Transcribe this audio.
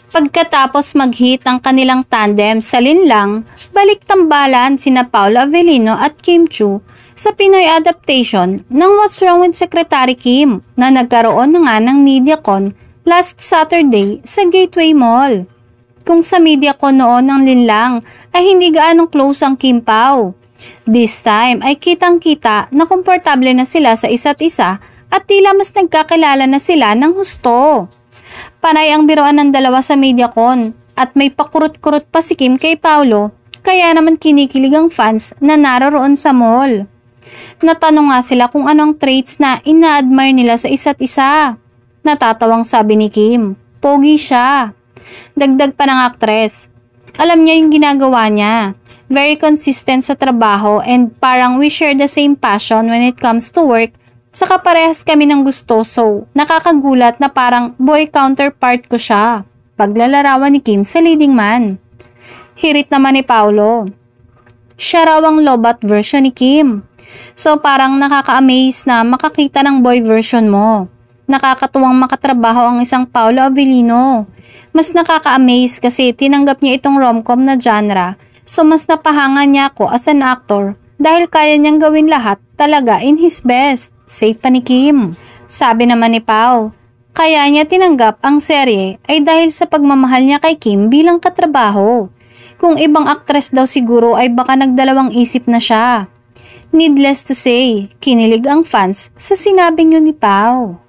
Pagkatapos mag-hit ang kanilang tandem sa linlang, balik tambalan sina Paolo Avellino at Kim Chiu sa Pinoy adaptation ng What's Wrong with Secretary Kim na nagkaroon na nga ng MediaCon last Saturday sa Gateway Mall. Kung sa MediaCon noon ng linlang ay hindi gaanong close ang Kim Pao. This time ay kitang-kita na komportable na sila sa isa't isa at tila mas nagkakilala na sila ng husto. Panay ang biroan ng dalawa sa MediaCon at may pakurot-kurot pa si Kim kay Paolo, kaya naman kinikilig ang fans na naroroon sa mall. Natanong nga sila kung anong traits na ina-admire nila sa isa't isa. Natatawang sabi ni Kim, pogi siya. Dagdag pa ng aktres, alam niya yung ginagawa niya. Very consistent sa trabaho and parang we share the same passion when it comes to work. Saka parehas kami ng gusto, so nakakagulat na parang boy counterpart ko siya. Paglalarawan ni Kim sa leading man. Hirit naman ni Paolo. Siya raw ang lobat version ni Kim. So parang nakaka-amaze na makakita ng boy version mo. Nakakatuwang makatrabaho ang isang Paolo Avellino. Mas nakaka-amaze kasi tinanggap niya itong romcom na genre. So mas napahanga niya ako as an actor dahil kaya niyang gawin lahat talaga in his best. Safe pa ni Kim. Sabi naman ni Pao, kaya niya tinanggap ang serye ay dahil sa pagmamahal niya kay Kim bilang katrabaho. Kung ibang aktres daw siguro ay baka nagdalawang isip na siya. Needless to say, kinilig ang fans sa sinabing yun ni Pao.